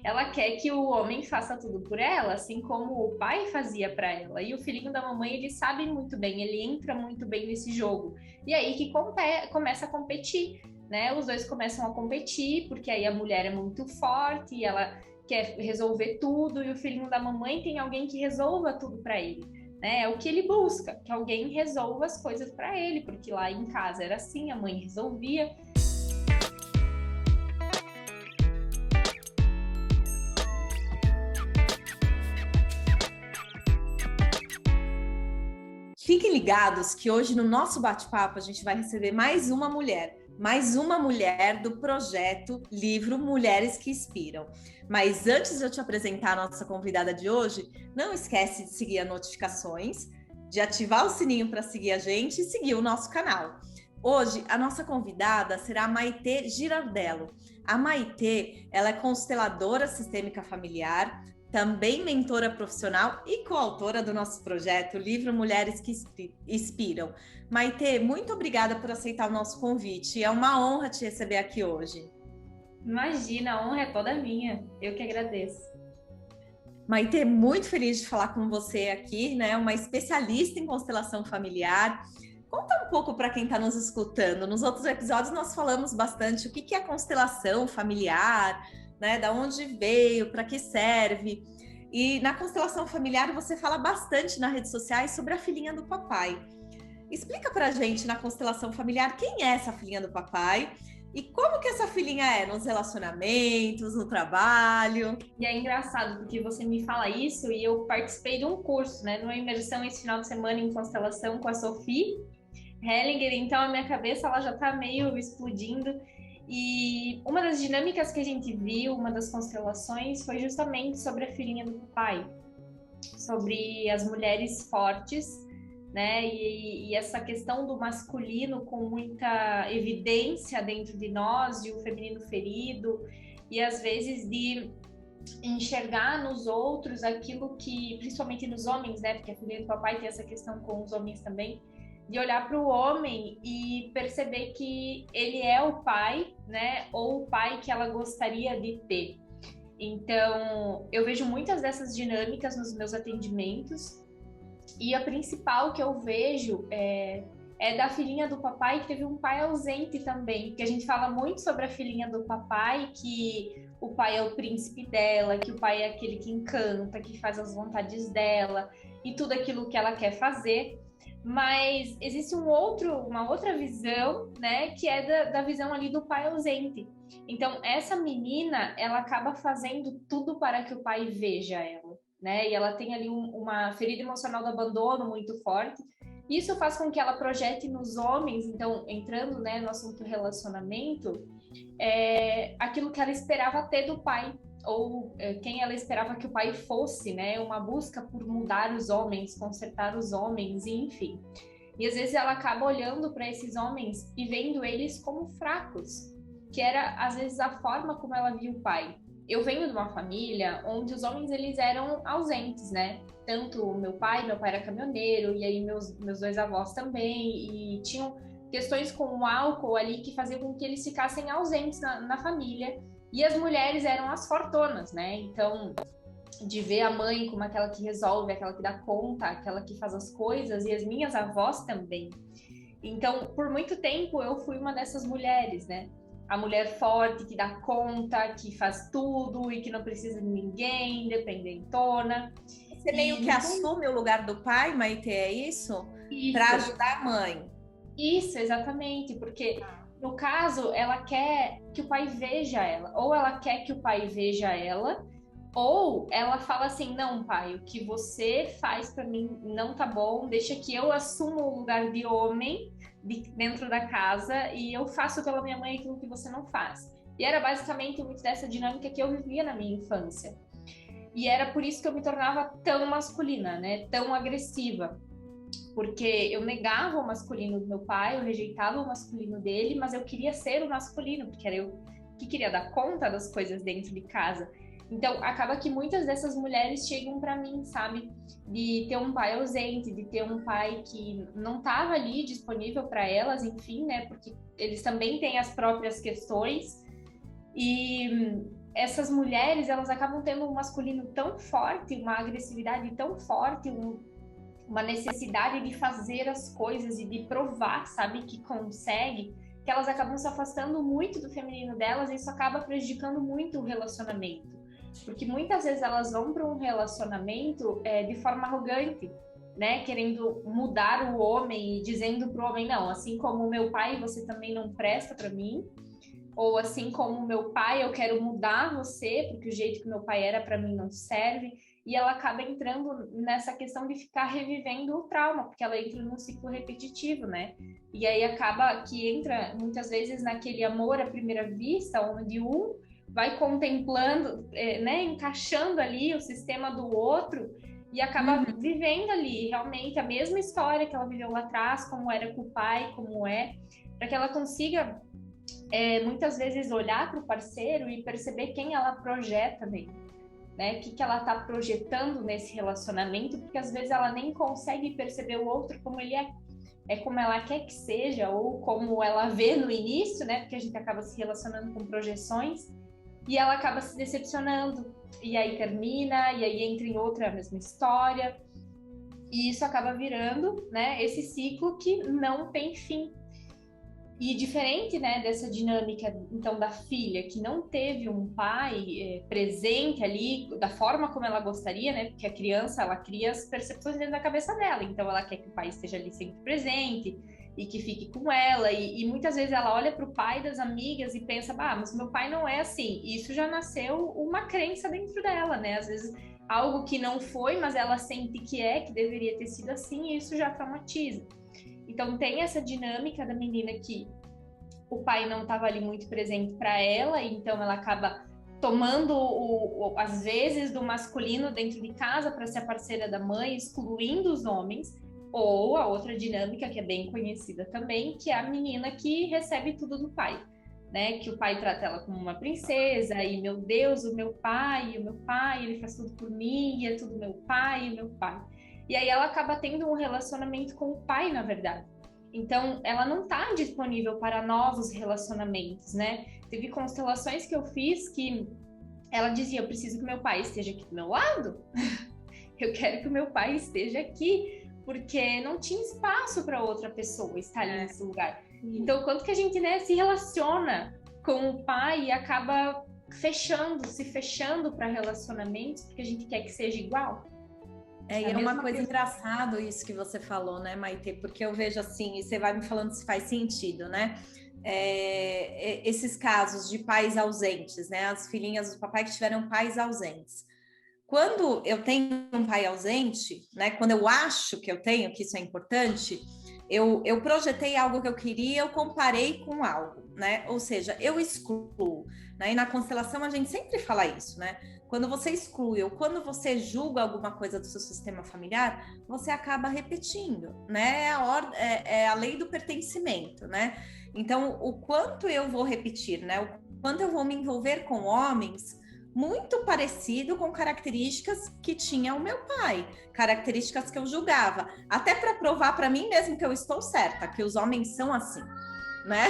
ela quer que o homem faça tudo por ela, assim como o pai fazia para ela. E o filhinho da mamãe, ele sabe muito bem, ele entra muito bem nesse jogo. E aí que começa a competir, né? Os dois começam a competir, porque aí a mulher é muito forte e ela quer resolver tudo, e o filhinho da mamãe tem alguém que resolva tudo para ele. Né? É o que ele busca, que alguém resolva as coisas para ele, porque lá em casa era assim, a mãe resolvia. Fiquem ligados que hoje no nosso bate-papo a gente vai receber mais uma mulher do projeto Livro Mulheres que Inspiram. Mas antes de eu te apresentar a nossa convidada de hoje, não esquece de seguir as notificações, de ativar o sininho para seguir a gente e seguir o nosso canal. Hoje, a nossa convidada será a Maitê Girardello. A Maitê, ela é consteladora sistêmica familiar, também mentora profissional e coautora do nosso projeto, o livro Mulheres que Inspiram. Maitê, muito obrigada por aceitar o nosso convite. É uma honra te receber aqui hoje. Imagina, a honra é toda minha. Eu que agradeço. Maitê, muito feliz de falar com você aqui, né? Uma especialista em constelação familiar. Conta um pouco para quem está nos escutando. Nos outros episódios nós falamos bastante o que é constelação familiar, né? Da onde veio, para que serve. E na constelação familiar você fala bastante nas redes sociais sobre a filhinha do papai. Explica para a gente na constelação familiar quem é essa filhinha do papai e como que essa filhinha é nos relacionamentos, no trabalho. E é engraçado porque você me fala isso e eu participei de um curso, né? Numa imersão esse final de semana em constelação com a Sophie Hellinger, então a minha cabeça ela já está meio explodindo. E uma das dinâmicas que a gente viu, uma das constelações, foi justamente sobre a filhinha do pai, sobre as mulheres fortes, né? E essa questão do masculino com muita evidência dentro de nós, e o feminino ferido, e às vezes de enxergar nos outros aquilo que, principalmente nos homens, né? Porque a filhinha do papai tem essa questão com os homens também, de olhar para o homem e perceber que ele é o pai, né? Ou o pai que ela gostaria de ter. Então, eu vejo muitas dessas dinâmicas nos meus atendimentos e a principal que eu vejo é da filhinha do papai que teve um pai ausente também, porque a gente fala muito sobre a filhinha do papai, que o pai é o príncipe dela, que o pai é aquele que encanta, que faz as vontades dela e tudo aquilo que ela quer fazer. Mas existe uma outra visão, né, que é da visão ali do pai ausente. Então, essa menina, ela acaba fazendo tudo para que o pai veja ela, né? E ela tem ali uma ferida emocional do abandono muito forte. Isso faz com que ela projete nos homens, então, entrando, né, no assunto relacionamento, aquilo que ela esperava ter do pai, ou quem ela esperava que o pai fosse, né? Uma busca por mudar os homens, consertar os homens, enfim. E às vezes ela acaba olhando para esses homens e vendo eles como fracos, que era às vezes a forma como ela via o pai. Eu venho de uma família onde os homens eles eram ausentes, né? Tanto meu pai era caminhoneiro, e aí meus dois avós também, e tinham questões com o álcool ali que faziam com que eles ficassem ausentes na família. E as mulheres eram as fortonas, né? Então, de ver a mãe como aquela que resolve, aquela que dá conta, aquela que faz as coisas, e as minhas avós também. Então, por muito tempo, eu fui uma dessas mulheres, né? A mulher forte, que dá conta, que faz tudo e que não precisa de ninguém, independentona. Você meio que assume o lugar do pai, Maitê, é isso? Para ajudar a mãe. Isso, exatamente, porque no caso, ela quer que o pai veja ela, ou ela quer que o pai veja ela, ou ela fala assim: não, pai, o que você faz para mim não tá bom, deixa que eu assumo o lugar de homem dentro da casa e eu faço pela minha mãe aquilo que você não faz. E era basicamente muito dessa dinâmica que eu vivia na minha infância. E era por isso que eu me tornava tão masculina, né? Tão agressiva. Porque eu negava o masculino do meu pai, eu rejeitava o masculino dele, mas eu queria ser o masculino, porque era eu que queria dar conta das coisas dentro de casa. Então, acaba que muitas dessas mulheres chegam para mim, sabe? De ter um pai ausente, de ter um pai que não estava ali disponível para elas, enfim, né? Porque eles também têm as próprias questões. E essas mulheres, elas acabam tendo um masculino tão forte, uma agressividade tão forte, uma necessidade de fazer as coisas e de provar, sabe, que consegue, que elas acabam se afastando muito do feminino delas, e isso acaba prejudicando muito o relacionamento. Porque muitas vezes elas vão para um relacionamento de forma arrogante, né, querendo mudar o homem e dizendo para o homem, não, assim como o meu pai, você também não presta para mim, ou assim como o meu pai, eu quero mudar você, porque o jeito que meu pai era para mim não serve. E ela acaba entrando nessa questão de ficar revivendo o trauma, porque ela entra num ciclo repetitivo, né? E aí acaba que entra muitas vezes naquele amor à primeira vista, onde um vai contemplando, né, encaixando ali o sistema do outro e acaba vivendo ali realmente a mesma história que ela viveu lá atrás, como era com o pai, como é, para que ela consiga muitas vezes olhar para o parceiro e perceber quem ela projeta nele, né? O que ela está projetando nesse relacionamento, porque às vezes ela nem consegue perceber o outro como ele é como ela quer que seja, ou como ela vê no início, né? Porque a gente acaba se relacionando com projeções, e ela acaba se decepcionando, e aí termina, e aí entra em outra mesma história, e isso acaba virando, né, esse ciclo que não tem fim. E diferente, né, dessa dinâmica, então, da filha, que não teve um pai presente ali, da forma como ela gostaria, né, porque a criança, ela cria as percepções dentro da cabeça dela, então ela quer que o pai esteja ali sempre presente, e que fique com ela, e muitas vezes ela olha para o pai das amigas e pensa, mas meu pai não é assim. Isso já nasceu uma crença dentro dela, né, às vezes algo que não foi, mas ela sente que deveria ter sido assim, e isso já traumatiza. Então tem essa dinâmica da menina que o pai não estava ali muito presente para ela, então ela acaba tomando às vezes do masculino dentro de casa para ser a parceira da mãe, excluindo os homens. Ou a outra dinâmica que é bem conhecida também, que é a menina que recebe tudo do pai, né? Que o pai trata ela como uma princesa, e meu Deus, o meu pai, ele faz tudo por mim, e é tudo meu pai, o meu pai. E aí ela acaba tendo um relacionamento com o pai, na verdade. Então, ela não está disponível para novos relacionamentos, né? Teve constelações que eu fiz que ela dizia, eu preciso que meu pai esteja aqui do meu lado. Eu quero que o meu pai esteja aqui, porque não tinha espaço para outra pessoa estar ali nesse lugar. Então, quanto que a gente, né, se relaciona com o pai e acaba se fechando para relacionamentos, porque a gente quer que seja igual. E é uma coisa engraçada isso que você falou, né, Maite? Porque eu vejo assim, e você vai me falando se faz sentido, né? Esses casos de pais ausentes, né? As filhinhas do papai que tiveram pais ausentes. Quando eu tenho um pai ausente, né? Quando eu acho que eu tenho, que isso é importante, eu projetei algo que eu queria, eu comparei com algo, né? Ou seja, eu excluo, né? E na constelação a gente sempre fala isso, né? Quando você exclui ou quando você julga alguma coisa do seu sistema familiar, você acaba repetindo, né? É a lei do pertencimento, né? Então, o quanto eu vou repetir, né? O quanto eu vou me envolver com homens muito parecido com características que tinha o meu pai, características que eu julgava, até para provar para mim mesmo que eu estou certa, que os homens são assim, né?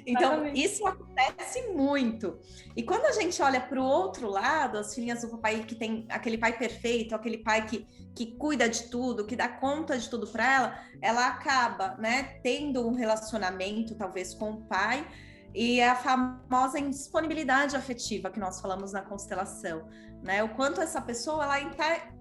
Então, isso acontece muito. E quando a gente olha para o outro lado, as filhinhas do papai que tem aquele pai perfeito, aquele pai que cuida de tudo, que dá conta de tudo para ela acaba, né, tendo um relacionamento, talvez, com o pai, e a famosa indisponibilidade afetiva que nós falamos na constelação, né? O quanto essa pessoa ela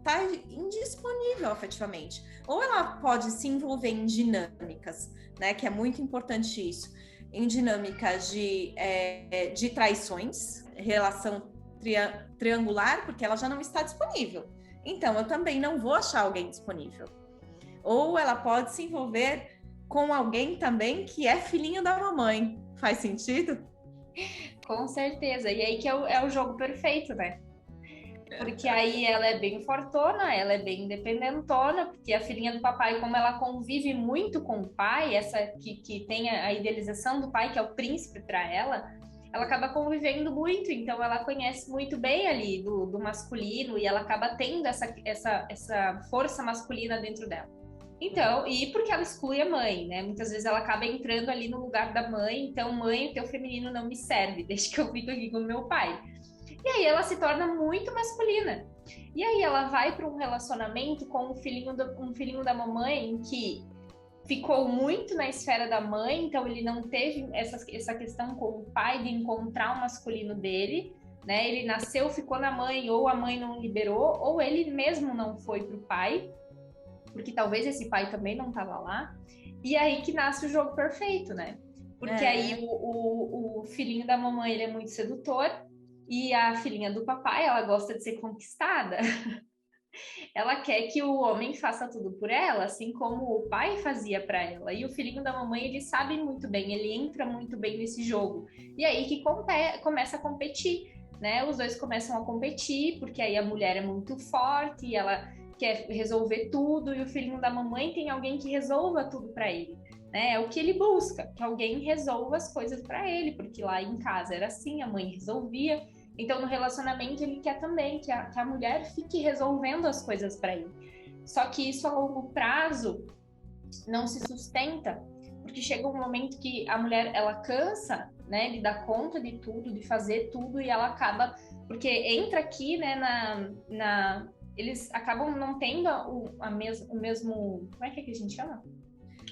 tá indisponível afetivamente. Ou ela pode se envolver em dinâmicas, né? Que é muito importante isso. Em dinâmicas de traições, relação triangular, porque ela já não está disponível. Então, eu também não vou achar alguém disponível. Ou ela pode se envolver com alguém também que é filhinho da mamãe. Faz sentido? Com certeza. E aí que é o jogo perfeito, né? Porque aí ela é bem fortona, ela é bem independentona, porque a filhinha do papai, como ela convive muito com o pai, essa que tem a idealização do pai, que é o príncipe para ela acaba convivendo muito, então ela conhece muito bem ali do masculino, e ela acaba tendo essa força masculina dentro dela. Então, e porque ela exclui a mãe, né? Muitas vezes ela acaba entrando ali no lugar da mãe, então, mãe, o teu feminino não me serve, desde que eu fico aqui com o meu pai. E aí ela se torna muito masculina. E aí ela vai para um relacionamento com um filhinho da mamãe que ficou muito na esfera da mãe, então ele não teve essa questão com o pai de encontrar o masculino dele, né? Ele nasceu, ficou na mãe, ou a mãe não liberou, ou ele mesmo não foi pro pai, porque talvez esse pai também não estava lá. E aí que nasce o jogo perfeito, né? Porque aí o filhinho da mamãe, ele é muito sedutor, e a filhinha do papai, ela gosta de ser conquistada. Ela quer que o homem faça tudo por ela, assim como o pai fazia para ela. E o filhinho da mamãe, ele sabe muito bem, ele entra muito bem nesse jogo. E aí que começa a competir, né? Os dois começam a competir, porque aí a mulher é muito forte e ela quer resolver tudo, e o filhinho da mamãe tem alguém que resolva tudo para ele. Né? É o que ele busca, que alguém resolva as coisas para ele, porque lá em casa era assim, a mãe resolvia. Então, no relacionamento, ele quer também que a mulher fique resolvendo as coisas para ele. Só que isso a longo prazo não se sustenta, porque chega um momento que a mulher, ela cansa, né, de dar conta de tudo, de fazer tudo, e ela acaba, porque entra aqui, né, eles acabam não tendo o mesmo, como é que a gente chama?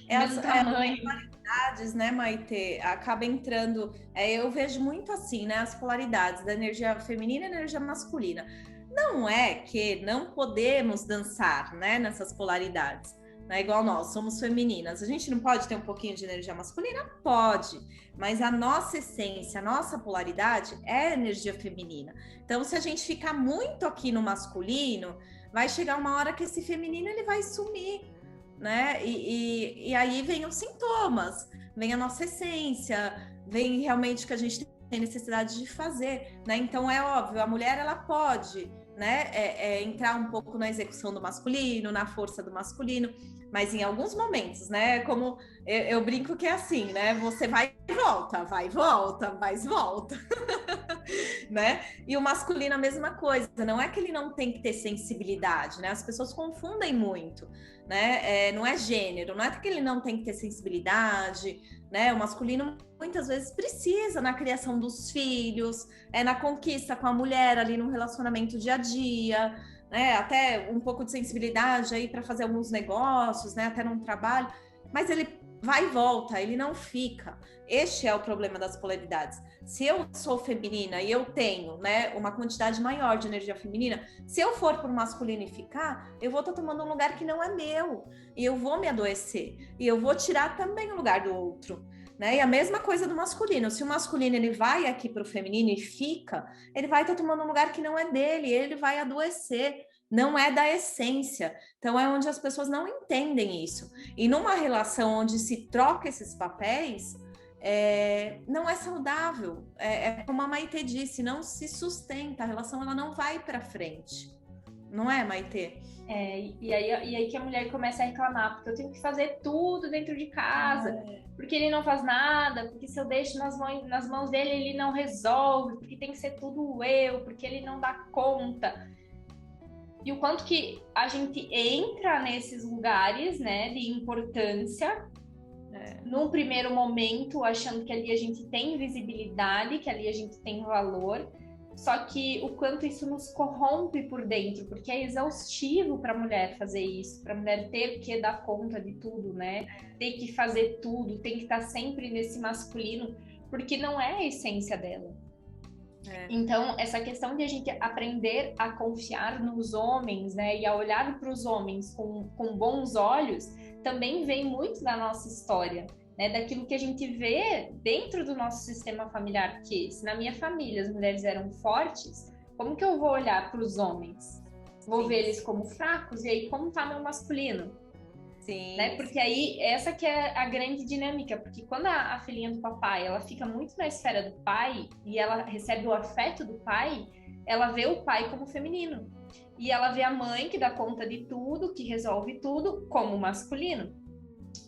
As polaridades, né, Maitê, acaba entrando, eu vejo muito assim, né, as polaridades da energia feminina e energia masculina. Não é que não podemos dançar, né, nessas polaridades, né, igual nós, somos femininas. A gente não pode ter um pouquinho de energia masculina? Pode, mas a nossa essência, a nossa polaridade é energia feminina. Então, se a gente ficar muito aqui no masculino, vai chegar uma hora que esse feminino ele vai sumir, né? E aí vem os sintomas, vem a nossa essência, vem realmente o que a gente tem necessidade de fazer, né? Então é óbvio, a mulher ela pode, né, entrar um pouco na execução do masculino, na força do masculino, mas em alguns momentos, né? Como eu brinco que é assim, né? Você vai e volta, vai e volta, vai e volta. Né? E o masculino a mesma coisa, não é que ele não tem que ter sensibilidade, né? As pessoas confundem muito, né? Não é gênero, não é que ele não tem que ter sensibilidade, né? O masculino muitas vezes precisa na criação dos filhos, na conquista com a mulher ali no relacionamento dia a dia, né? Até um pouco de sensibilidade aí para fazer alguns negócios, né? Até num trabalho, mas ele vai e volta, ele não fica. Este é o problema das polaridades. Se eu sou feminina e eu tenho, né, uma quantidade maior de energia feminina, se eu for por masculino e ficar, eu vou estar tomando um lugar que não é meu, e eu vou me adoecer, e eu vou tirar também o lugar do outro, né? E a mesma coisa do masculino. Se o masculino ele vai aqui para o feminino e fica, ele vai estar tomando um lugar que não é dele, ele vai adoecer. Não é da essência. Então é onde as pessoas não entendem isso. E numa relação onde se troca esses papéis, não é saudável. Como a Maitê disse, não se sustenta, a relação ela não vai para frente. Não é, Maitê? E aí que a mulher começa a reclamar, porque eu tenho que fazer tudo dentro de casa, porque ele não faz nada, porque se eu deixo nas mãos dele, ele não resolve, porque tem que ser tudo eu, porque ele não dá conta. E o quanto que a gente entra nesses lugares, né, de importância, num primeiro momento, achando que ali a gente tem visibilidade, que ali a gente tem valor, só que o quanto isso nos corrompe por dentro, porque é exaustivo para a mulher fazer isso, para a mulher ter que dar conta de tudo, né? Ter que fazer tudo, tem que estar sempre nesse masculino, porque não é a essência dela. Então, essa questão de a gente aprender a confiar nos homens, né, e a olhar para os homens com bons olhos, também vem muito da nossa história, né, daquilo que a gente vê dentro do nosso sistema familiar, que se na minha família as mulheres eram fortes, como que eu vou olhar para os homens? Vou ver eles como fracos, e aí como tá meu masculino? Sim. Né? Porque aí, essa que é a grande dinâmica, porque quando a filhinha do papai, ela fica muito na esfera do pai, e ela recebe o afeto do pai, ela vê o pai como feminino. E ela vê a mãe, que dá conta de tudo, que resolve tudo, como masculino.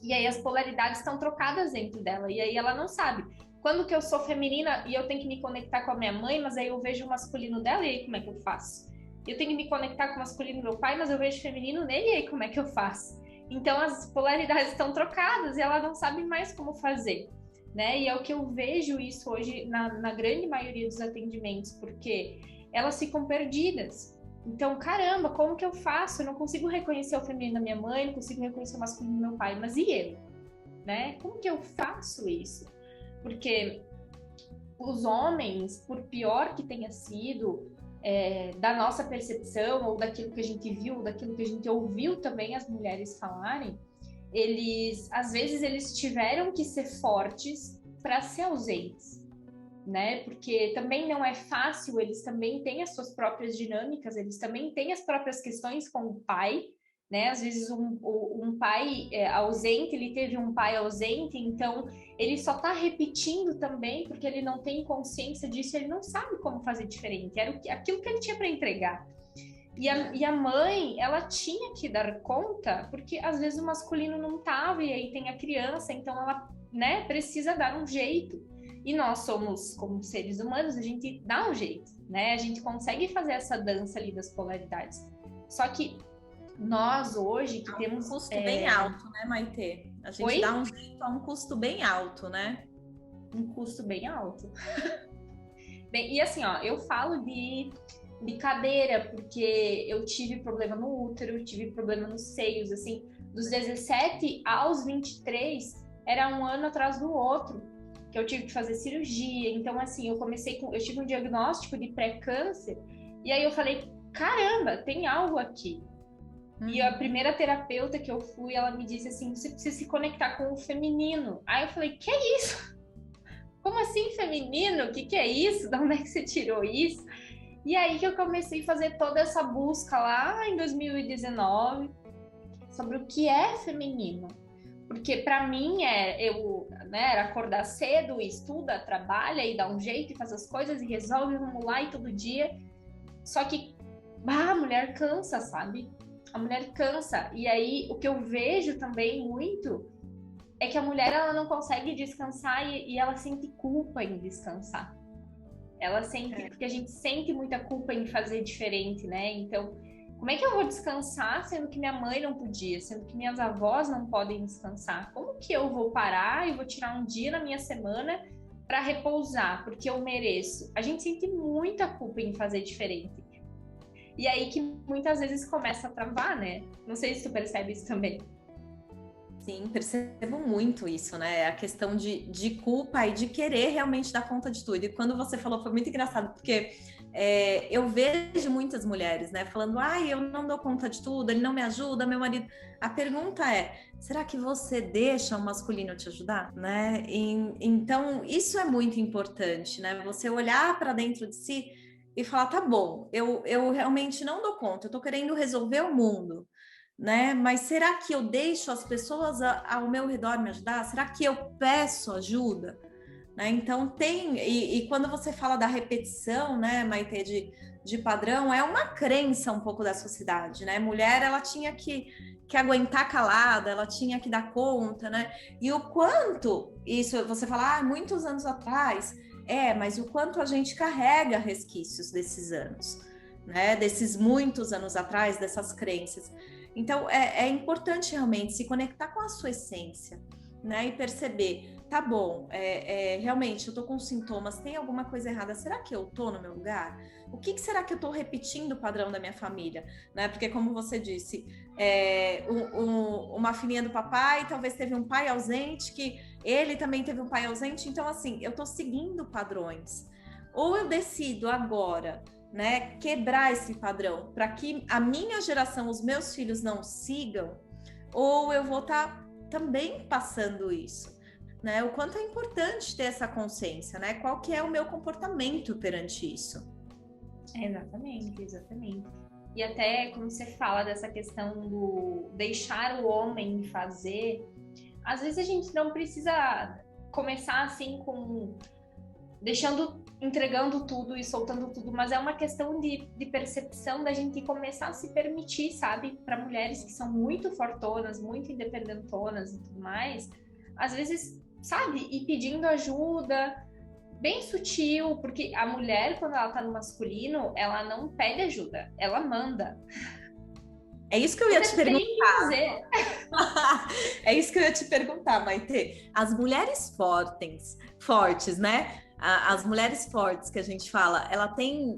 E aí as polaridades estão trocadas dentro dela, e aí ela não sabe. Quando que eu sou feminina e eu tenho que me conectar com a minha mãe, mas aí eu vejo o masculino dela, e aí como é que eu faço? Eu tenho que me conectar com o masculino do meu pai, mas eu vejo feminino nele, e aí como é que eu faço? Então as polaridades estão trocadas e ela não sabe mais como fazer, né? E é o que eu vejo isso hoje na grande maioria dos atendimentos, porque elas ficam perdidas. Então, caramba, como que eu faço? Eu não consigo reconhecer o feminino da minha mãe, não consigo reconhecer o masculino do meu pai, mas e eu? Né? Como que eu faço isso? Porque os homens, por pior que tenha sido, da nossa percepção, ou daquilo que a gente viu, daquilo que a gente ouviu também as mulheres falarem, às vezes, eles tiveram que ser fortes para ser ausentes, né? Porque também não é fácil, eles também têm as suas próprias dinâmicas, eles também têm as próprias questões com o pai, né? Às vezes um pai ausente, ele teve um pai ausente, então ele só está repetindo também porque ele não tem consciência disso, ele não sabe como fazer diferente, era aquilo que ele tinha para entregar. E a mãe, ela tinha que dar conta, porque às vezes o masculino não estava, e aí tem a criança, então ela, né, precisa dar um jeito. E nós somos, como seres humanos, a gente dá um jeito, né? A gente consegue fazer essa dança ali das polaridades. Só que nós hoje que temos... um custo bem alto, né, Maitê? A gente dá um jeito a um custo bem alto, né? Um custo bem alto. Bem, e assim, ó, eu falo de cadeira, porque eu tive problema no útero, tive problema nos seios, assim, dos 17 aos 23, era um ano atrás do outro, que eu tive que fazer cirurgia. Então, assim, eu tive um diagnóstico de pré-câncer, e aí eu falei, caramba, tem algo aqui. E a primeira terapeuta que eu fui, ela me disse assim, você precisa se conectar com o feminino. Aí eu falei, que é isso? Como assim feminino? O que é isso? De onde é que você tirou isso? E aí que eu comecei a fazer toda essa busca lá em 2019 sobre o que é feminino. Porque para mim era acordar cedo, estuda, trabalha e dá um jeito e faz as coisas e resolve, vamos lá e todo dia. Só que a mulher cansa, sabe? A mulher cansa. E aí o que eu vejo também muito é que a mulher ela não consegue descansar e ela sente culpa em descansar. Ela sente, porque a gente sente muita culpa em fazer diferente, né? Então, como é que eu vou descansar sendo que minha mãe não podia, sendo que minhas avós não podem descansar? Como que eu vou parar e vou tirar um dia na minha semana para repousar, porque eu mereço? A gente sente muita culpa em fazer diferente. E aí que muitas vezes começa a travar, né? Não sei se tu percebe isso também. Sim, percebo muito isso, né? A questão de culpa e de querer realmente dar conta de tudo. E quando você falou, foi muito engraçado, porque eu vejo muitas mulheres, né, falando, eu não dou conta de tudo, ele não me ajuda, meu marido. A pergunta é, será que você deixa o masculino te ajudar, né? Então, isso é muito importante, né? Você olhar para dentro de si e falar, tá bom, eu realmente não dou conta, eu tô querendo resolver o mundo, né? Mas será que eu deixo as pessoas ao meu redor me ajudar? Será que eu peço ajuda? Né? Então e quando você fala da repetição, né, Maitê, de padrão, é uma crença um pouco da sociedade, né? Mulher, ela tinha que aguentar calada, ela tinha que dar conta, né? E o quanto isso, você fala, muitos anos atrás, mas o quanto a gente carrega resquícios desses anos, né? Desses muitos anos atrás, dessas crenças. Então, é importante realmente se conectar com a sua essência, né? E perceber, tá bom, realmente eu tô com sintomas, tem alguma coisa errada, será que eu tô no meu lugar? O que será que eu tô repetindo o padrão da minha família? Né? Porque, como você disse, uma filhinha do papai talvez teve um pai ausente, que ele também teve um pai ausente, então, assim, eu tô seguindo padrões. Ou eu decido agora, né, quebrar esse padrão para que a minha geração, os meus filhos não sigam, ou eu vou estar também passando isso, né? O quanto é importante ter essa consciência, né? Qual que é o meu comportamento perante isso? Exatamente. E até como você fala dessa questão do deixar o homem fazer, às vezes a gente não precisa começar assim com entregando tudo e soltando tudo, mas é uma questão de percepção da gente começar a se permitir, sabe? Para mulheres que são muito fortonas, muito independentonas e tudo mais, às vezes, sabe? E pedindo ajuda, bem sutil, porque a mulher, quando ela tá no masculino, ela não pede ajuda, ela manda. É isso que eu ia te perguntar. Dizer. É isso que eu ia te perguntar, Maitê. As mulheres fortes, né? As mulheres fortes que a gente fala, ela tem...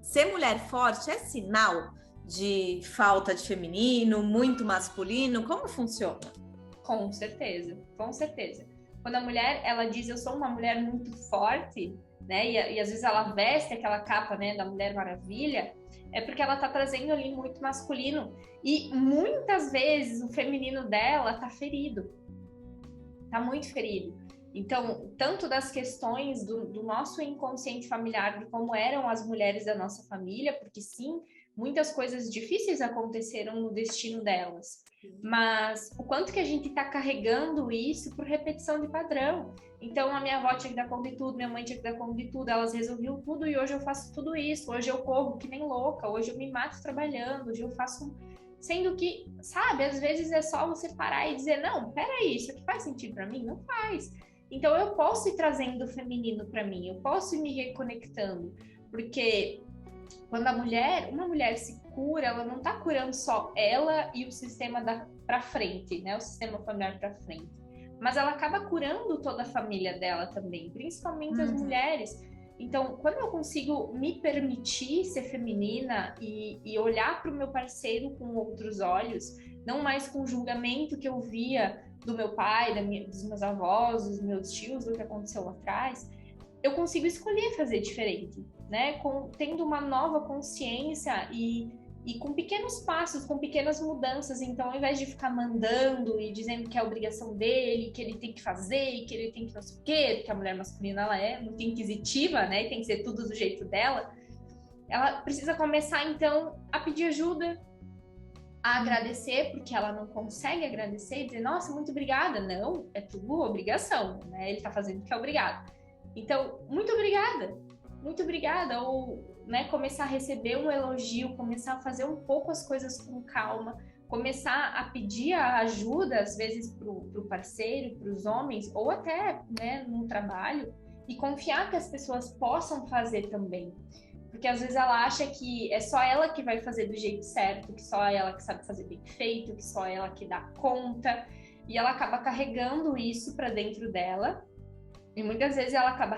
ser mulher forte é sinal de falta de feminino, muito masculino? Como funciona? Com certeza, com certeza. Quando a mulher, ela diz, eu sou uma mulher muito forte, né? E às vezes ela veste aquela capa, né, da Mulher Maravilha, é porque ela tá trazendo ali muito masculino. E muitas vezes o feminino dela tá ferido. Tá muito ferido. Então, tanto das questões do nosso inconsciente familiar, de como eram as mulheres da nossa família, porque sim, muitas coisas difíceis aconteceram no destino delas. Mas o quanto que a gente está carregando isso por repetição de padrão. Então, a minha avó tinha que dar conta de tudo, minha mãe tinha que dar conta de tudo, elas resolviam tudo e hoje eu faço tudo isso. Hoje eu corro que nem louca, hoje eu me mato trabalhando, hoje eu faço... Sendo que, sabe, às vezes é só você parar e dizer, não, peraí, isso aqui faz sentido para mim? Não faz. Então, eu posso ir trazendo o feminino para mim, eu posso ir me reconectando, porque quando uma mulher se cura, ela não está curando só ela e o sistema para frente, né? O sistema familiar para frente, mas ela acaba curando toda a família dela também, principalmente as mulheres. Então, quando eu consigo me permitir ser feminina e olhar para o meu parceiro com outros olhos, não mais com o julgamento que eu via do meu pai, dos meus avós, dos meus tios, do que aconteceu lá atrás, eu consigo escolher fazer diferente, né? Tendo uma nova consciência e com pequenos passos, com pequenas mudanças. Então, ao invés de ficar mandando e dizendo que é obrigação dele, que ele tem que fazer, que ele tem que não sei o quê, porque a mulher masculina ela é muito inquisitiva, né? E tem que ser tudo do jeito dela. Ela precisa começar, então, a pedir ajuda, a agradecer, porque ela não consegue agradecer e dizer, nossa, muito obrigada. Não, é tudo obrigação, né? Ele tá fazendo porque é obrigado. Então, muito obrigada. Ou, né, começar a receber um elogio, começar a fazer um pouco as coisas com calma, começar a pedir a ajuda, às vezes, pro parceiro, pros homens, ou até, né, no trabalho, e confiar que as pessoas possam fazer também. Porque às vezes ela acha que é só ela que vai fazer do jeito certo, que só ela que sabe fazer bem feito, que só ela que dá conta, e ela acaba carregando isso para dentro dela, e muitas vezes ela acaba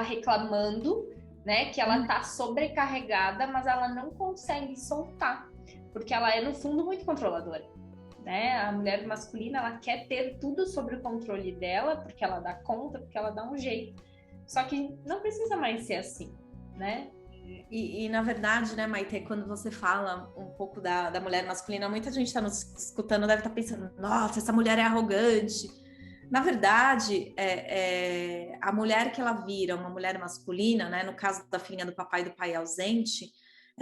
reclamando, né, que ela tá sobrecarregada, mas ela não consegue soltar, porque ela é no fundo muito controladora, né? A mulher masculina, ela quer ter tudo sobre o controle dela, porque ela dá conta, porque ela dá um jeito. Só que não precisa mais ser assim, né? E na verdade, né, Maitê, quando você fala um pouco da mulher masculina, muita gente está nos escutando, deve estar pensando, nossa, essa mulher é arrogante. Na verdade, a mulher que ela vira uma mulher masculina, né, no caso da filhinha do papai e do pai ausente,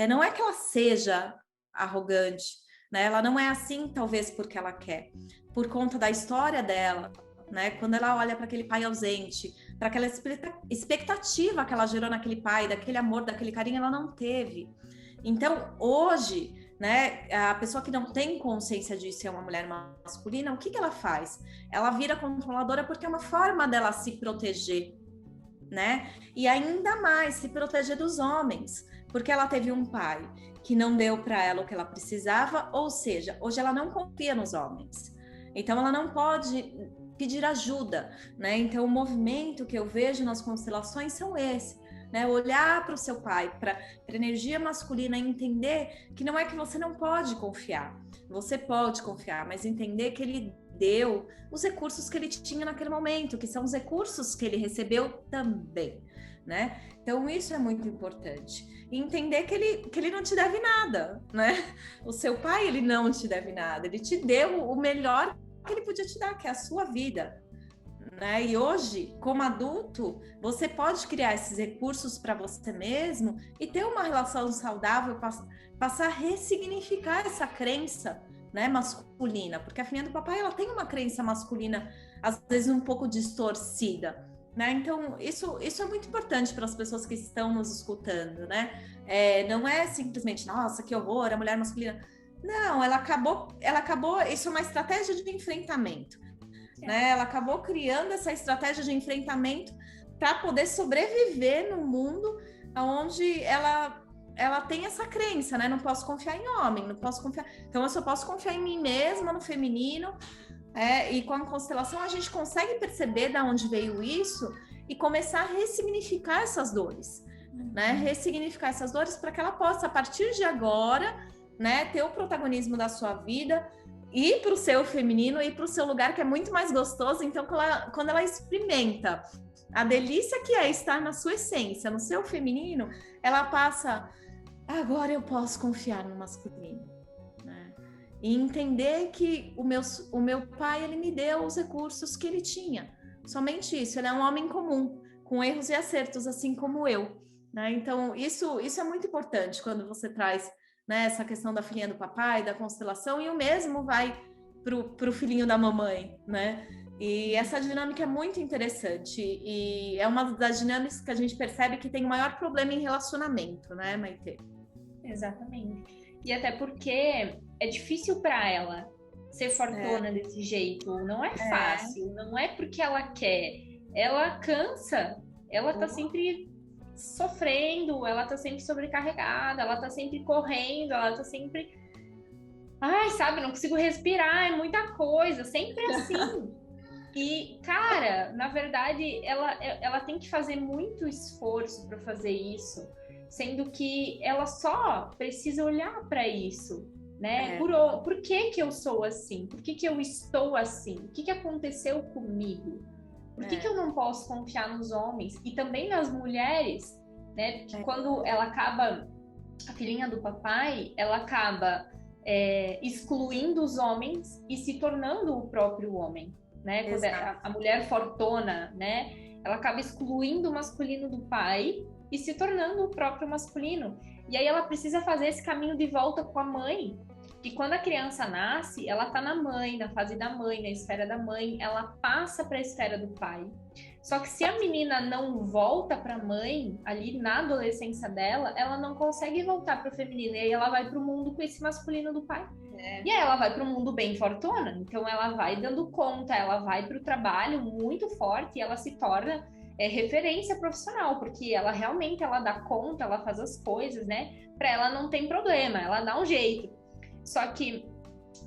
não é que ela seja arrogante, né? Ela não é assim, talvez, porque ela quer, por conta da história dela, né? Quando ela olha para aquele pai ausente, para aquela expectativa que ela gerou naquele pai, daquele amor, daquele carinho, ela não teve. Então, hoje, né, a pessoa que não tem consciência de ser uma mulher masculina, o que ela faz? Ela vira controladora porque é uma forma dela se proteger, né? E ainda mais se proteger dos homens, porque ela teve um pai que não deu para ela o que ela precisava, ou seja, hoje ela não confia nos homens. Então, ela não pode pedir ajuda, né? Então, o movimento que eu vejo nas constelações são esse, né? Olhar para o seu pai, para a energia masculina e entender que não é que você não pode confiar, você pode confiar, mas entender que ele deu os recursos que ele tinha naquele momento, que são os recursos que ele recebeu também, né? Então, isso é muito importante. E entender que ele não te deve nada, né? O seu pai, ele não te deve nada, ele te deu o melhor que ele podia te dar, que é a sua vida, né? E hoje, como adulto, você pode criar esses recursos para você mesmo e ter uma relação saudável, passar a ressignificar essa crença, né, masculina, porque a filha do papai, ela tem uma crença masculina, às vezes um pouco distorcida, né? Então, isso é muito importante para as pessoas que estão nos escutando, né? Não é simplesmente, nossa, que horror, a mulher masculina. Não, ela acabou, isso é uma estratégia de enfrentamento, né? Ela acabou criando essa estratégia de enfrentamento para poder sobreviver no mundo onde ela ela tem essa crença, né? Não posso confiar em homem, não posso confiar. Então, eu só posso confiar em mim mesma, no feminino. E com a constelação, a gente consegue perceber de onde veio isso e começar a ressignificar essas dores, né? Ressignificar essas dores para que ela possa, a partir de agora, né, ter o protagonismo da sua vida, ir para o seu feminino, ir para o seu lugar, que é muito mais gostoso. Então, quando ela experimenta a delícia que é estar na sua essência, no seu feminino, ela passa, agora eu posso confiar no masculino, né? E entender que o meu pai, ele me deu os recursos que ele tinha. Somente isso, ele é um homem comum, com erros e acertos, assim como eu, né? Então, isso é muito importante quando você traz, né, essa questão da filhinha do papai, da constelação, e o mesmo vai pro filhinho da mamãe, né? E essa dinâmica é muito interessante, e é uma das dinâmicas que a gente percebe que tem o maior problema em relacionamento, né, Maitê? Exatamente. E até porque é difícil para ela ser fortuna desse jeito, não é fácil, não é porque ela quer, ela cansa, ela tá sempre sofrendo, ela tá sempre sobrecarregada, ela tá sempre correndo, ela tá sempre, ai, sabe, não consigo respirar, é muita coisa, sempre assim. E, cara, na verdade, ela tem que fazer muito esforço para fazer isso, sendo que ela só precisa olhar para isso, né? Por que que eu sou assim? Por que que eu estou assim? O que que aconteceu comigo? Por que que eu não posso confiar nos homens? E também nas mulheres, né? Porque quando ela acaba, a filhinha do papai, ela acaba excluindo os homens e se tornando o próprio homem. Né? Quando a mulher fortona, né? Ela acaba excluindo o masculino do pai e se tornando o próprio masculino. E aí ela precisa fazer esse caminho de volta com a mãe. E quando a criança nasce, ela tá na mãe, na fase da mãe, na esfera da mãe, ela passa para a esfera do pai. Só que se a menina não volta para a mãe, ali na adolescência dela, ela não consegue voltar para o feminino. E aí ela vai para o mundo com esse masculino do pai. E aí ela vai para o mundo bem fortuna. Então ela vai dando conta, ela vai para o trabalho muito forte e ela se torna referência profissional, porque ela realmente ela dá conta, ela faz as coisas, né? Para ela não tem problema, ela dá um jeito. Só que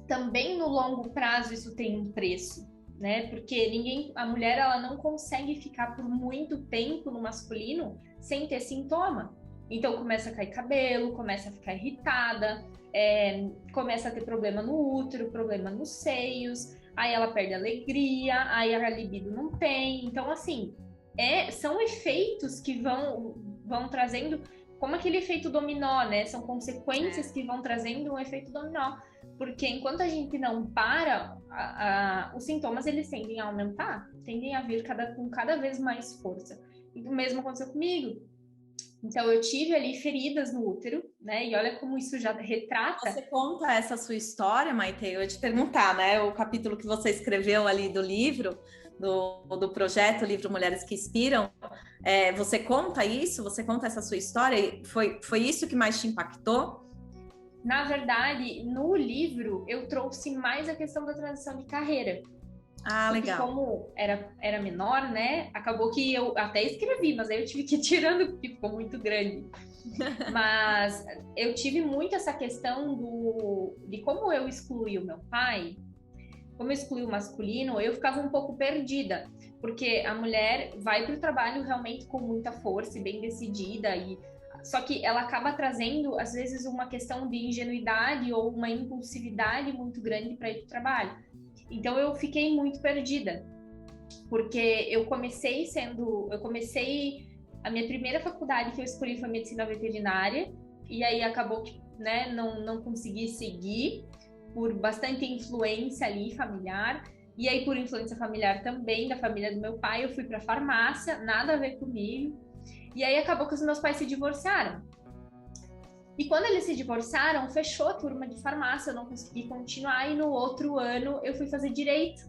também no longo prazo isso tem um preço, né? Porque a mulher ela não consegue ficar por muito tempo no masculino sem ter sintoma. Então começa a cair cabelo, começa a ficar irritada, começa a ter problema no útero, problema nos seios, aí ela perde a alegria, aí a libido não tem. Então, assim, são efeitos que vão trazendo, como aquele efeito dominó, né? São consequências que vão trazendo um efeito dominó. Porque enquanto a gente não para, os sintomas eles tendem a aumentar, tendem a vir com cada vez mais força. E o mesmo aconteceu comigo. Então, eu tive ali feridas no útero, né? E olha como isso já retrata. Você conta essa sua história, Maite? Eu ia te perguntar, né? O capítulo que você escreveu ali do livro, do projeto Livro Mulheres que Inspiram, você conta isso? Você conta essa sua história? Foi isso que mais te impactou? Na verdade, no livro, eu trouxe mais a questão da transição de carreira. Ah, legal. Porque como era menor, né? Acabou que eu até escrevi, mas aí eu tive que ir tirando porque ficou muito grande. Mas eu tive muito essa questão de como eu excluí o meu pai, como eu excluí o masculino, eu ficava um pouco perdida. Porque a mulher vai para o trabalho realmente com muita força e bem decidida, só que ela acaba trazendo, às vezes, uma questão de ingenuidade ou uma impulsividade muito grande para ir para o trabalho. Então eu fiquei muito perdida, porque eu comecei a minha primeira faculdade que eu escolhi foi medicina veterinária, e aí acabou que, né, não consegui seguir por bastante influência ali familiar, e aí por influência familiar também da família do meu pai, eu fui para farmácia, nada a ver comigo, e aí acabou que os meus pais se divorciaram. E quando eles se divorciaram, fechou a turma de farmácia, eu não consegui continuar, e no outro ano eu fui fazer direito.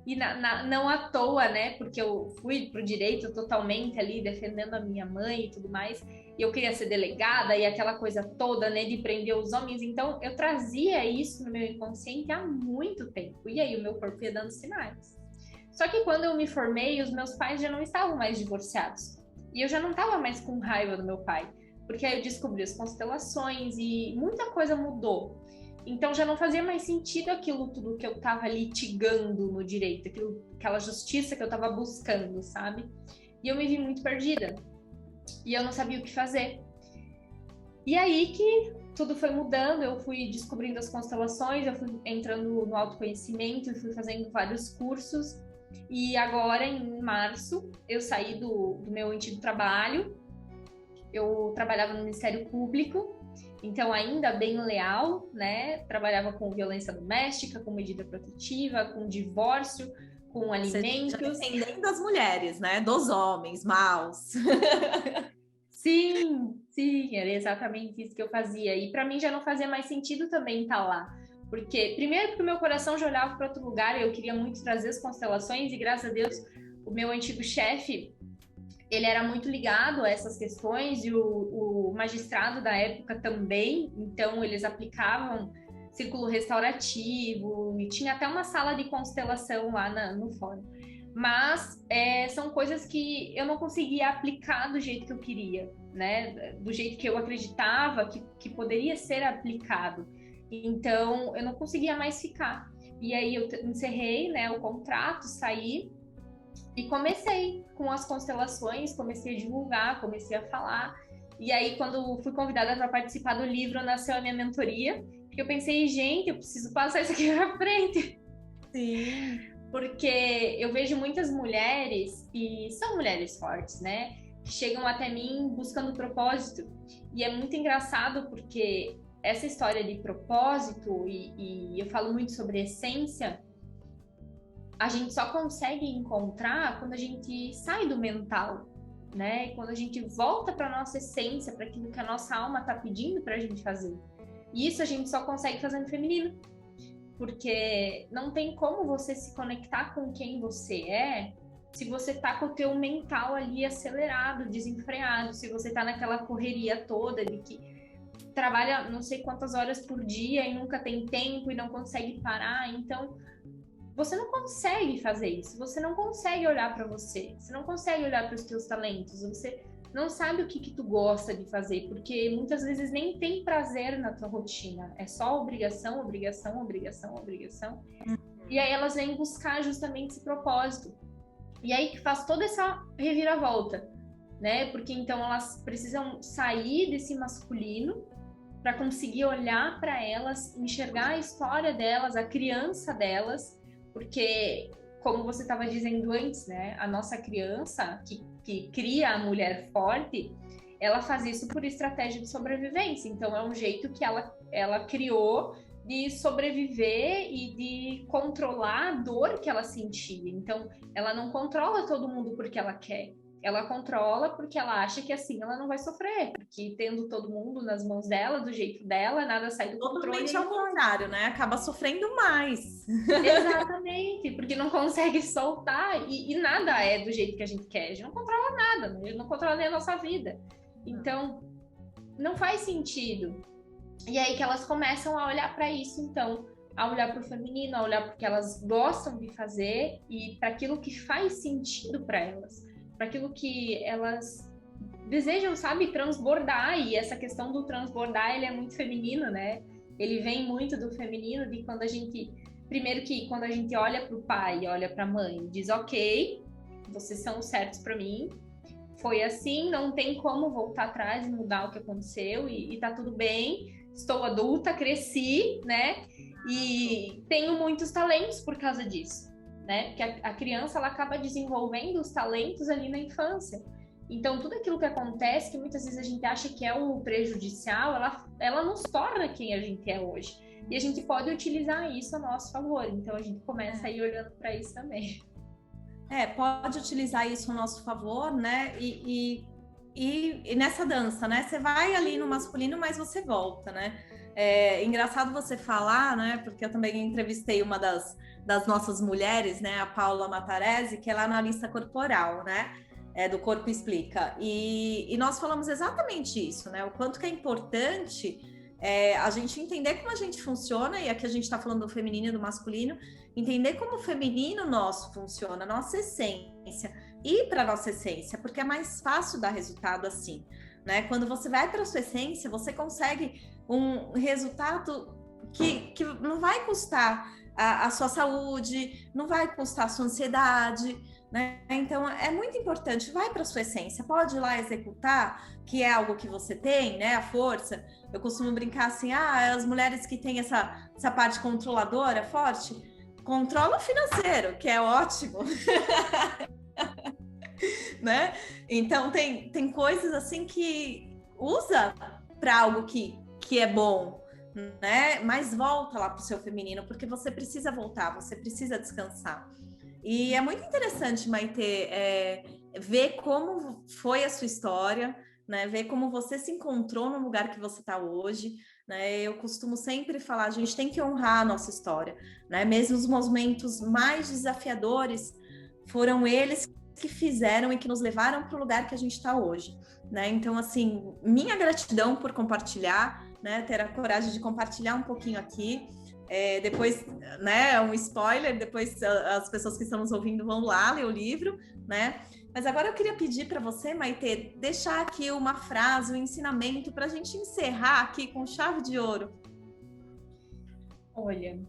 E não à toa, né? Porque eu fui pro direito totalmente ali, defendendo a minha mãe e tudo mais, e eu queria ser delegada e aquela coisa toda, né, de prender os homens. Então, eu trazia isso no meu inconsciente há muito tempo, e aí o meu corpo ia dando sinais. Só que quando eu me formei, os meus pais já não estavam mais divorciados, e eu já não estava mais com raiva do meu pai. porque aí eu descobri as constelações e muita coisa mudou. Então já não fazia mais sentido aquilo tudo que eu estava litigando no direito, aquela justiça que eu estava buscando, sabe? E eu me vi muito perdida. E eu não sabia o que fazer. E aí que tudo foi mudando, eu fui descobrindo as constelações, eu fui entrando no autoconhecimento, eu fui fazendo vários cursos. E agora, em março, eu saí do meu antigo trabalho. Eu trabalhava no Ministério Público, então ainda bem leal, né? Trabalhava com violência doméstica, com medida protetiva, com divórcio, com alimentos. Você já defendendo as mulheres, né? Dos homens maus. Sim, era exatamente isso que eu fazia. E para mim já não fazia mais sentido também estar lá. Primeiro porque o meu coração já olhava para outro lugar, eu queria muito trazer as constelações e graças a Deus o meu antigo chefe, ele era muito ligado a essas questões e o magistrado da época também, então eles aplicavam círculo restaurativo e tinha até uma sala de constelação lá no fórum. Mas são coisas que eu não conseguia aplicar do jeito que eu queria, né? Do jeito que eu acreditava que poderia ser aplicado. Então, eu não conseguia mais ficar. E aí eu encerrei, né, o contrato, saí e comecei com as constelações, comecei a divulgar, comecei a falar. E aí, quando fui convidada para participar do livro, nasceu a minha mentoria, porque eu pensei, gente, eu preciso passar isso aqui para frente. Sim. Porque eu vejo muitas mulheres, e são mulheres fortes, né? Que chegam até mim buscando propósito. E é muito engraçado porque essa história de propósito, e eu falo muito sobre essência, a gente só consegue encontrar quando a gente sai do mental, né? Quando a gente volta para nossa essência, para aquilo que a nossa alma está pedindo para a gente fazer. E isso a gente só consegue fazer no feminino. Porque não tem como você se conectar com quem você é se você tá com o teu mental ali acelerado, desenfreado, se você tá naquela correria toda de que trabalha não sei quantas horas por dia e nunca tem tempo e não consegue parar. Então, você não consegue fazer isso, você não consegue olhar para você não consegue olhar para os teus talentos, você não sabe o que tu gosta de fazer, porque muitas vezes nem tem prazer na tua rotina, é só obrigação. E aí elas vêm buscar justamente esse propósito. E aí que faz toda essa reviravolta, né? Porque então elas precisam sair desse masculino para conseguir olhar para elas, enxergar a história delas, a criança delas, porque como você estava dizendo antes, né? A nossa criança que cria a mulher forte, ela faz isso por estratégia de sobrevivência. Então, é um jeito que ela criou de sobreviver e de controlar a dor que ela sentia. Então, ela não controla todo mundo porque ela quer. Ela controla porque ela acha que assim ela não vai sofrer, porque tendo todo mundo nas mãos dela, do jeito dela, nada sai do controle. Totalmente ao contrário, né? Acaba sofrendo mais. Exatamente, porque não consegue soltar e nada é do jeito que a gente quer. A gente não controla nada, né? A gente não controla nem a nossa vida. Então, não faz sentido. E aí que elas começam a olhar para isso, então, a olhar para o feminino, a olhar porque elas gostam de fazer e para aquilo que faz sentido para elas, para aquilo que elas desejam, sabe, transbordar. E essa questão do transbordar, ele é muito feminino, né? Ele vem muito do feminino, de quando a gente... Primeiro que quando a gente olha para o pai, olha para a mãe, diz, ok, vocês são certos para mim, foi assim, não tem como voltar atrás e mudar o que aconteceu e tá tudo bem, estou adulta, cresci, né? E tenho muitos talentos por causa disso, né? Porque a criança, ela acaba desenvolvendo os talentos ali na infância. Então, tudo aquilo que acontece, que muitas vezes a gente acha que é o prejudicial, ela nos torna quem a gente é hoje. E a gente pode utilizar isso a nosso favor. Então, a gente começa a ir olhando para isso também. Pode utilizar isso a nosso favor, né? E nessa dança, né? Você vai ali no masculino, mas você volta, né? É engraçado você falar, né? Porque eu também entrevistei uma das nossas mulheres, né? A Paula Matarese, que ela é analista corporal, né? Do Corpo Explica. E nós falamos exatamente isso, né? O quanto que é importante a gente entender como a gente funciona, e aqui a gente está falando do feminino e do masculino, entender como o feminino nosso funciona, a nossa essência, ir para a nossa essência, porque é mais fácil dar resultado assim. né? Quando você vai para a sua essência, você consegue um resultado que não vai custar a sua saúde, não vai custar a sua ansiedade, né? Então é muito importante, vai para a sua essência, pode ir lá executar, que é algo que você tem, né? A força. Eu costumo brincar assim, as mulheres que têm essa parte controladora forte, controla o financeiro, que é ótimo. Né? Então tem coisas assim que usa para algo que é bom, né? Mas volta lá para o seu feminino, porque você precisa voltar, você precisa descansar. E é muito interessante, Maitê, ver como foi a sua história, né? Ver como você se encontrou no lugar que você está hoje. Né? Eu costumo sempre falar, a gente tem que honrar a nossa história, né? Mesmo os momentos mais desafiadores foram eles que fizeram e que nos levaram para o lugar que a gente está hoje, né? Então, assim, minha gratidão por compartilhar, né? Ter a coragem de compartilhar um pouquinho aqui. Depois, né? Um spoiler, depois as pessoas que estão nos ouvindo vão lá ler o livro, né? Mas agora eu queria pedir para você, Maitê, deixar aqui uma frase, um ensinamento para a gente encerrar aqui com chave de ouro. Olha,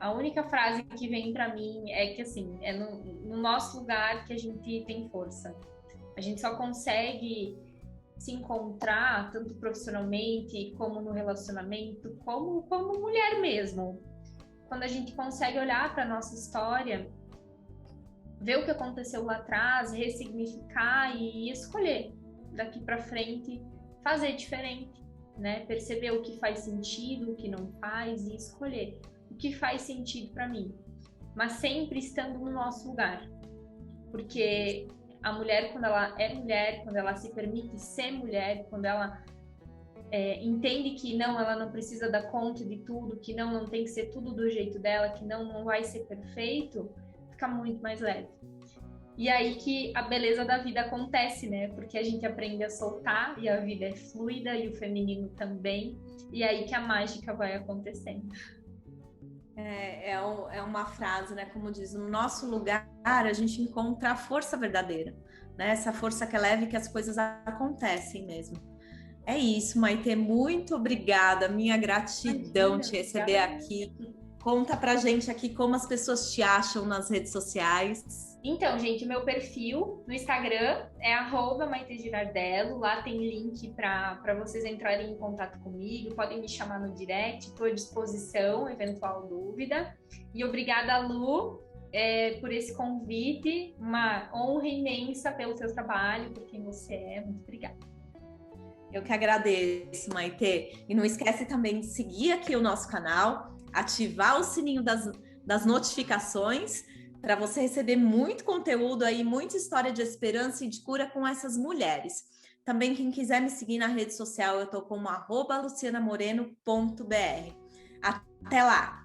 a única frase que vem para mim é que, assim, é no nosso lugar que a gente tem força. A gente só consegue se encontrar, tanto profissionalmente como no relacionamento, como mulher mesmo. Quando a gente consegue olhar para a nossa história, ver o que aconteceu lá atrás, ressignificar e escolher daqui para frente, fazer diferente, né? Perceber o que faz sentido, o que não faz e escolher o que faz sentido para mim, mas sempre estando no nosso lugar, porque a mulher, quando ela é mulher, quando ela se permite ser mulher, quando ela entende que não, ela não precisa dar conta de tudo, que não tem que ser tudo do jeito dela, que não vai ser perfeito, fica muito mais leve. E aí que a beleza da vida acontece, né? Porque a gente aprende a soltar e a vida é fluida e o feminino também, e aí que a mágica vai acontecendo. É uma frase, né? Como diz, no nosso lugar a gente encontra a força verdadeira, né? Essa força que é leve, que as coisas acontecem mesmo. É isso, Maitê, muito obrigada, minha gratidão te receber aqui. Conta pra gente aqui como as pessoas te acham nas redes sociais. Então, gente, meu perfil no Instagram é @maitejirardello. Lá tem link para vocês entrarem em contato comigo. Podem me chamar no direct, estou à disposição, eventual dúvida. E obrigada, Lu, por esse convite. Uma honra imensa pelo seu trabalho, por quem você é. Muito obrigada. Eu que agradeço, Maitê. E não esquece também de seguir aqui o nosso canal, ativar o sininho das notificações, para você receber muito conteúdo aí, muita história de esperança e de cura com essas mulheres. Também quem quiser me seguir na rede social, eu tô como @lucianamoreno.br. Até lá!